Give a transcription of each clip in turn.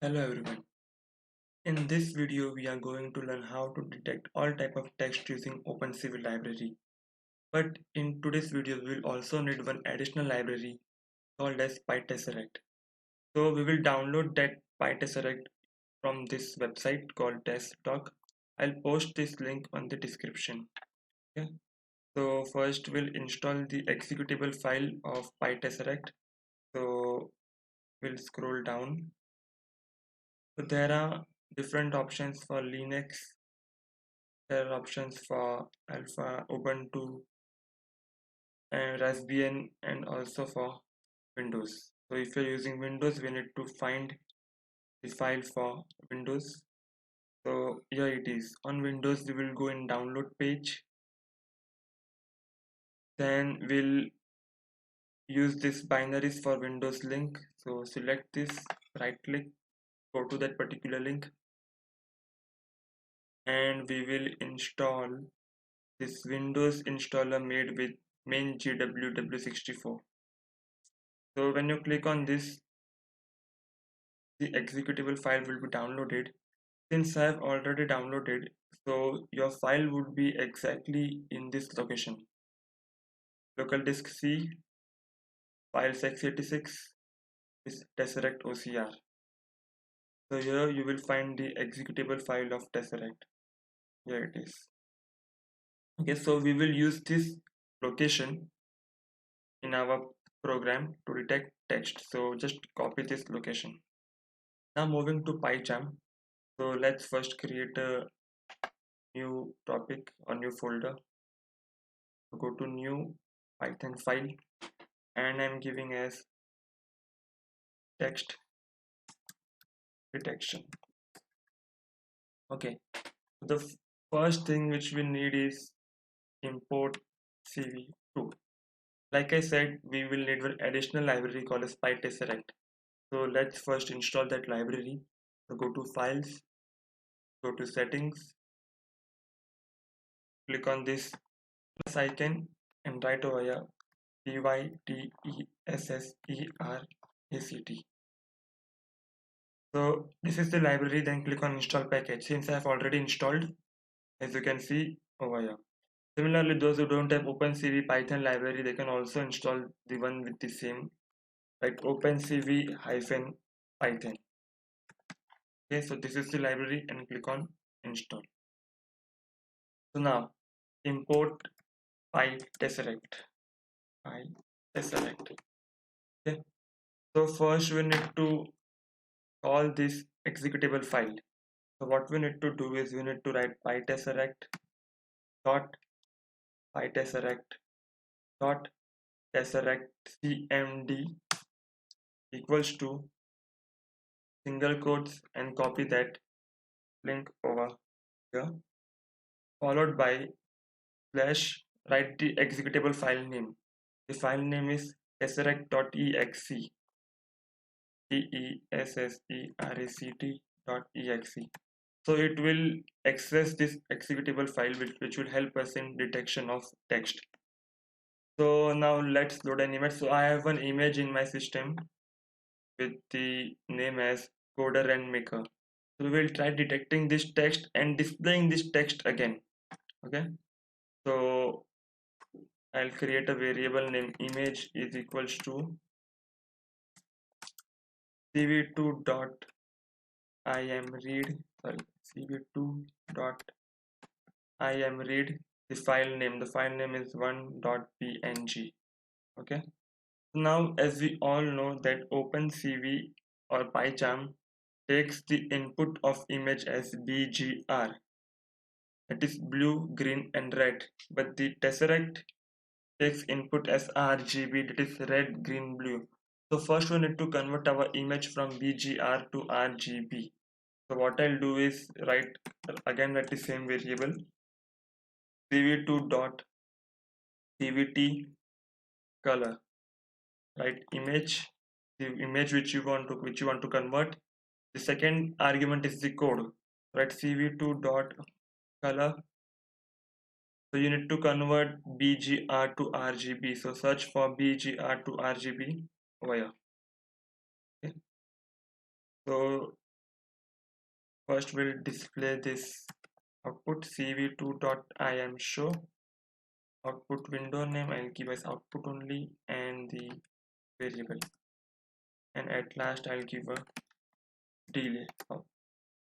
Hello everyone. In this video we are going to learn how to detect all type of text using OpenCV library. But in today's video we will also need one additional library called as PyTesseract. So we will download that PyTesseract from this website called TestTalk. I'll post this link on the description. Okay. So first we'll install the executable file of PyTesseract. So we'll scroll down. So there are different options for Linux. There are options for Alpha, Ubuntu, and Raspbian, and also for Windows. So if you're using Windows, we need to find the file for Windows. So here it is. On Windows, we will go in download page. Then we'll use this binaries for Windows link. So select this, right click, go to that particular link, and we will install this Windows installer made with main GWW64. So when you click on this, the executable file will be downloaded. Since I have already downloaded, so your file would be exactly in this location: local disk C, files x86, is Tesseract OCR. So here you will find the executable file of Tesseract. Here it is. Okay, so we will use this location in our program to detect text. So just copy this location. Now moving to PyCharm. So let's first create a new topic or new folder. So go to new Python file, and I'm giving as text detection. Okay, the first thing which we need is import CV2. Like I said, we will need an additional library called as PyTesseract. So let's first install that library. So go to files, go to settings, click on this plus icon, and write over here PyTesseract. So this is the library, then click on install package. Since I have already installed, as you can see over here. Similarly, those who don't have OpenCV Python library, they can also install the one with the same, like OpenCV-Python. Okay, so this is the library, and click on install. So now import PyTesseract. Okay. So first we need to call this executable file. So what we need to do is we need to write PyTesseract dot PyTesseract dot tesseract cmd equals to single quotes, and copy that link over here, followed by slash, write the executable file name. The file name is tesseract.exe, tesseract.exe. So it will access this executable file, which will help us in detection of text. So now let's load an image. So I have an image in my system with the name as coder and maker. So we will try detecting this text and displaying this text again. Okay, so I'll create a variable name image is equals to cv2 dot imread, sorry, cv2 dot imread. The file name is 1.png. Okay, now as we all know that OpenCV or PyCharm takes the input of image as BGR, that is blue, green and red, but the Tesseract takes input as RGB, that is red, green, blue. So first we need to convert our image from BGR to RGB. So what I'll do is write the same variable cv2 dot cvt color, right, image, the image which you want to convert. The second argument is the code, right, cv2 dot color. So you need to convert BGR to RGB. So search for BGR to RGB over here. Okay. So First we'll display this output cv2.im show output window name. I'll give as output only and the variable, and at last I'll give a delay.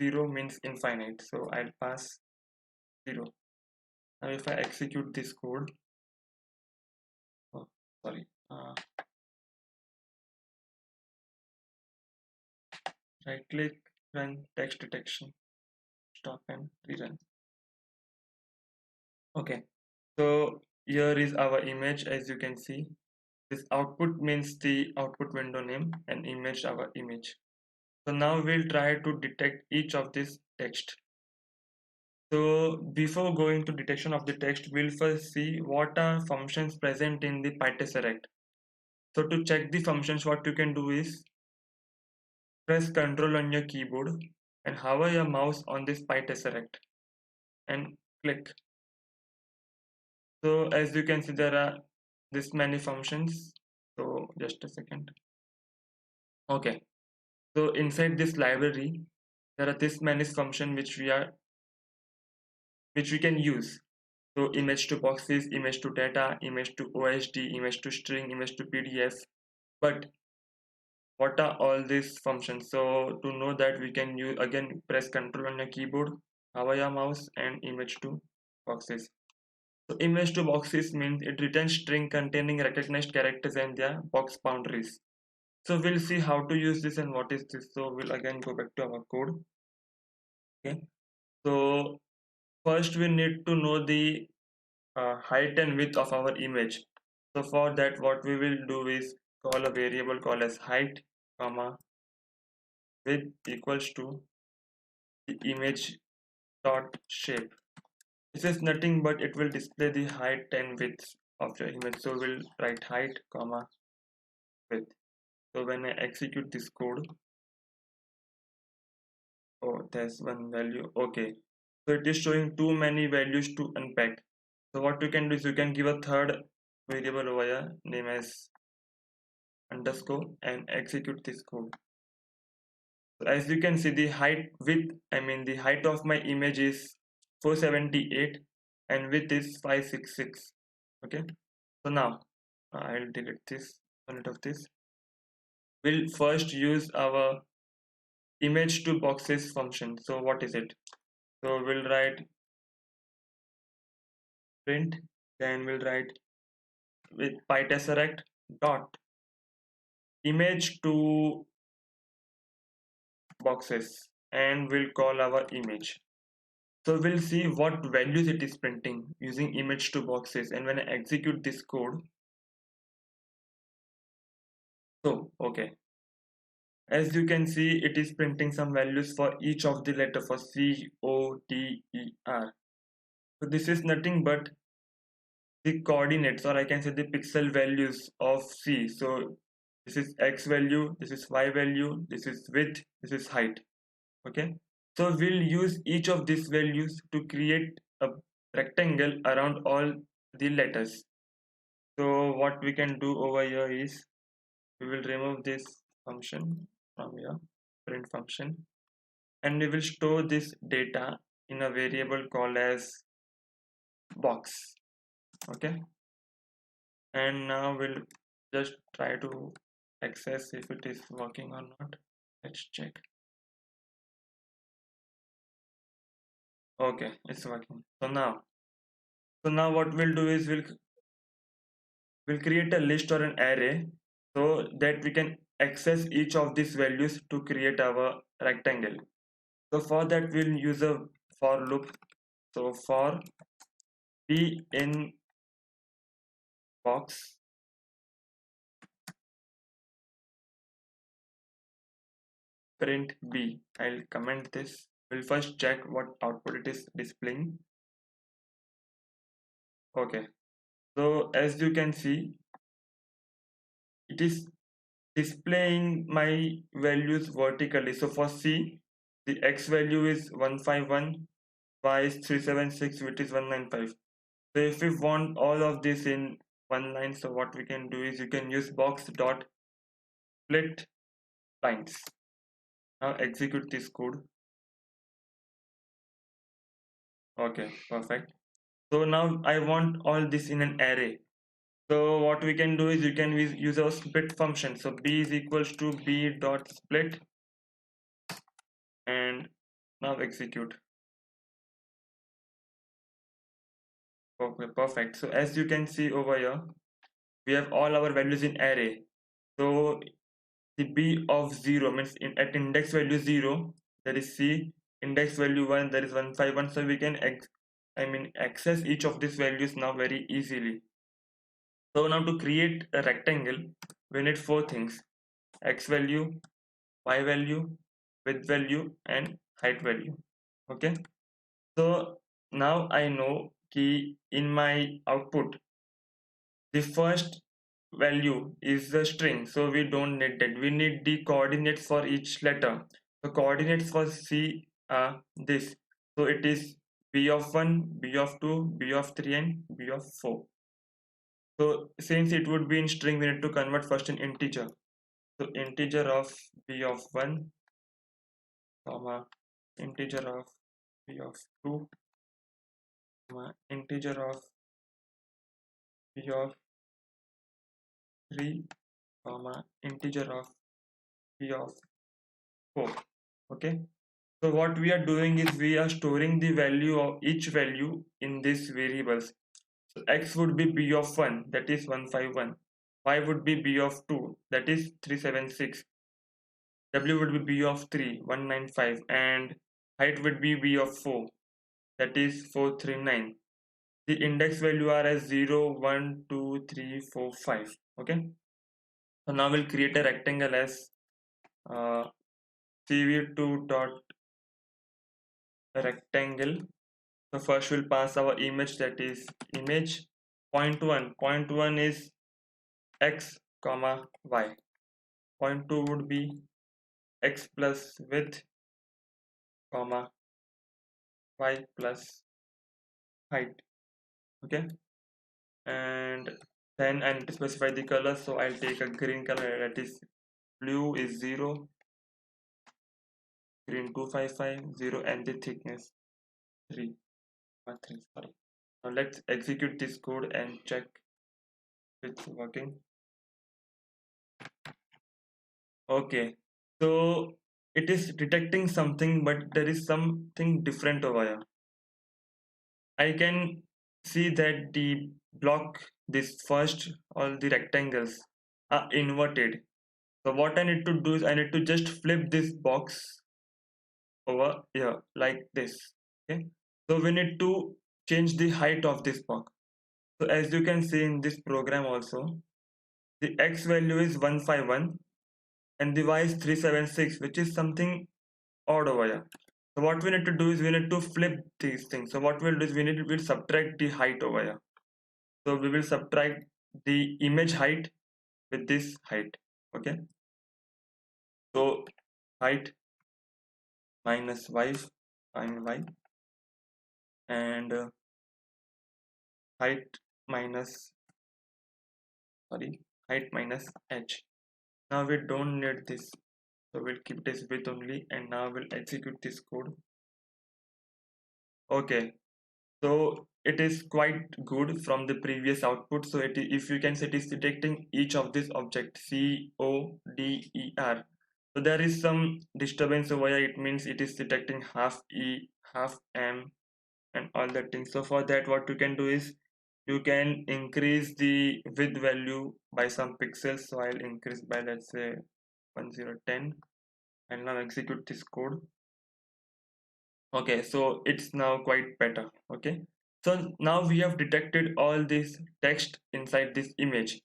0 means infinite, so I'll pass 0. Now if I execute this code, oh, sorry, right click, run text detection, stop and rerun. Okay, so here is our image. As you can see, this output means the output window name and image our image. So now we'll try to detect each of this text. So before going to detection of the text, we'll first see what are functions present in the PyTesseract. So to check the functions, what you can do is press Ctrl on your keyboard and hover your mouse on this PyTesseract and click. So as you can see, there are this many functions. So just a second. Okay. So inside this library, there are this many functions which we can use. So image to boxes, image to data, image to OSD, image to string, image to PDF. But what are all these functions? So to know that, we can use, again press Ctrl on your keyboard, hover your mouse and image to boxes. So image to boxes means it returns string containing recognized characters and their box boundaries. So we'll see how to use this and what is this. So we'll again go back to our code. Okay. So first we need to know the height and width of our image. So for that, what we will do is call a variable called as height, comma, width equals to the image dot shape. This is nothing but it will display the height and width of your image. So we'll write height, comma, width. So when I execute this code, oh, there's one value. Okay. So it is showing too many values to unpack. So what you can do is you can give a third variable over here, name as underscore, and execute this code. So as you can see, the height width, I mean the height of my image is 478 and width is 566. Okay. So now I'll delete this, delete of this. We'll first use our image to boxes function. So what is it? So we'll write print, then we'll write with pytesseract dot image to boxes, and we'll call our image. So we'll see what values it is printing using image to boxes, and when I execute this code, so okay, as you can see, it is printing some values for each of the letter for C, O, D, E, R. So this is nothing but the coordinates, or I can say the pixel values of C. So this is X value, this is Y value, this is width, this is height. Okay. So we'll use each of these values to create a rectangle around all the letters. So what we can do over here is we will remove this function from here, print function, and we will store this data in a variable called as box. Okay. And now we'll just try to access if it is working or not. Let's check. Okay, it's working. So now what we'll do is we'll create a list or an array so that we can access each of these values to create our rectangle. So for that, we'll use a for loop. So for b in box print b. I'll comment this. We'll first check what output it is displaying. Okay, so as you can see, it is displaying my values vertically. So for C, the X value is 151, Y is 376, which is 195. So if we want all of this in one line, so what we can do is you can use box dot split lines. Now execute this code. Okay, perfect. So now I want all this in an array. So what we can do is you can use our split function. So b is equals to b dot split, and now execute. Okay, perfect. So as you can see over here, we have all our values in array. So the b of 0 means at index value 0, there is c, index value 1, there is 151. So we can access each of these values now very easily. So now to create a rectangle, we need four things: x value, y value, width value, and height value. Okay. So now I know key in my output, the first value is the string, so we don't need that. We need the coordinates for each letter. The coordinates for C are this. So it is b of 1, b of 2, b of 3, and b of 4. So since it would be in string, we need to convert first in integer. So integer of b of 1, comma, integer of b of 2, comma, integer of b of 3, comma, integer of b of 4. Okay. So what we are doing is we are storing the value of each value in these variables. So x would be b of 1, that is 151. Y would be b of 2, that is 376. W would be b of 3, 195, and height would be b of 4, that is 439. The index value are as 0, 1, 2, 3, 4, 5. Okay. So now we'll create a rectangle as cv2 dot rectangle. So first we'll pass our image, that is image point 1. Point 1 is x comma y. Point 2 would be x plus width comma y plus height. Okay, and then I need to specify the color, so I'll take a green color, that is blue is 0, green 255, 0, and the thickness 3. 3, sorry. Now let's execute this code and check if it's working. Okay, so it is detecting something, but there is something different over here. I can see that the block, this first, all the rectangles are inverted. So what I need to do is I need to just flip this box over here like this. Okay, so we need to change the height of this box. So as you can see in this program also, the x value is 151 and the y is 376, which is something odd over here. So what we need to do is we need to flip these things. So what we'll do is we'll subtract the height over here. So we will subtract the image height with this height. Okay. So height minus y times y, and height minus height minus h. Now we don't need this, so we'll keep this width only, and now we'll execute this code. Okay, so it is quite good from the previous output. So if you can see, it is detecting each of these objects CODER. So there is some disturbance over here. It means it is detecting half E, half M, and all that things. So for that, what you can do is you can increase the width value by some pixels. So I'll increase by, let's say, 1010, and now execute this code. Okay, so it's now quite better. Okay, so now we have detected all this text inside this image.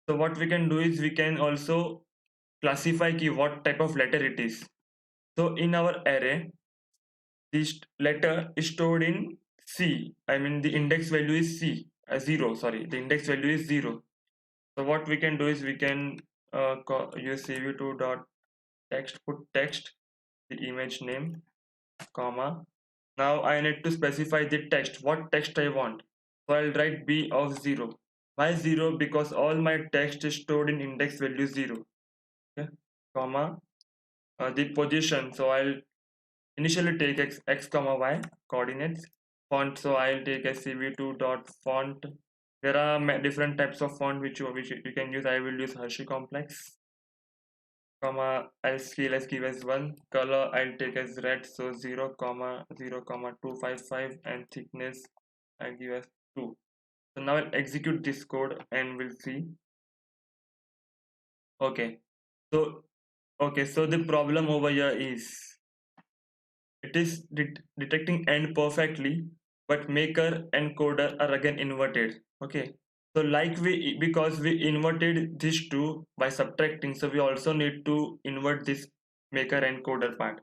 So what we can do is we can also classify what type of letter it is. So in our array, this letter is stored in C. I mean the index value is C, 0. Sorry, the index value is 0. So what we can do is we can use cv2 dot text, put text, the image name, comma. Now I need to specify the text, what text I want. So I'll write b of 0. Why 0? Because all my text is stored in index value 0. Okay, comma, the position. So I'll initially take x comma y coordinates, font, so I'll take a cv2 dot font. There are different types of font which you can use. I will use Hershey Complex, comma, let's give as 1. Color I'll take as red, so 0 comma 0 comma 255, and thickness I'll give as 2. So now I'll execute this code and we'll see. Okay, so the problem over here is it is detecting end perfectly, but maker and coder are again inverted. Okay, so like because we inverted these two by subtracting, so we also need to invert this maker and coder part.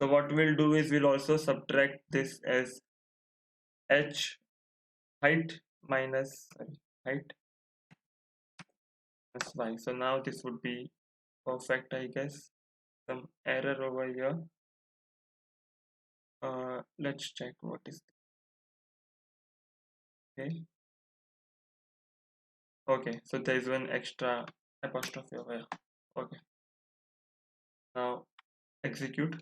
So what we'll do is we'll also subtract this as h height minus height plus y. So now this would be perfect, I guess. Some error over here. Let's check what is. Okay. Okay, so there is one extra apostrophe over here. Okay, now execute.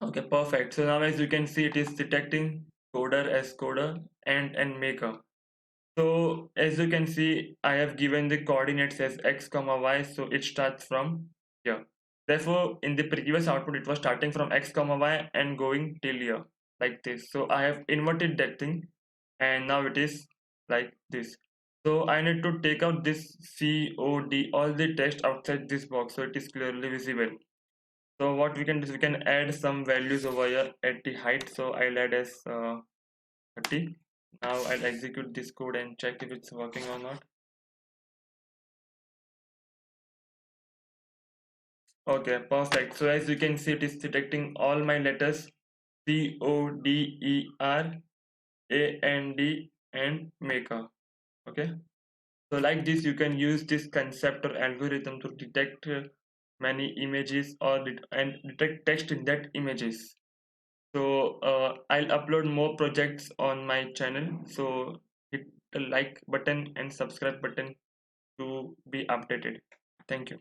Okay, perfect. So now as you can see, it is detecting coder as coder and maker. So as you can see, I have given the coordinates as x comma y, so it starts from here. Therefore, in the previous output, it was starting from x comma y and going till here like this. So I have inverted that thing, and now it is like this. So I need to take out this COD, all the text outside this box, so it is clearly visible. So what we can do is we can add some values over here at the height. So I'll add as 30. Now I'll execute this code and check if it's working or not. Okay, perfect. So as you can see, it is detecting all my letters CODER, AND, and maker. Okay. So like this, you can use this concept or algorithm to detect many images and detect text in that images. So I'll upload more projects on my channel. So hit the like button and subscribe button to be updated. Thank you.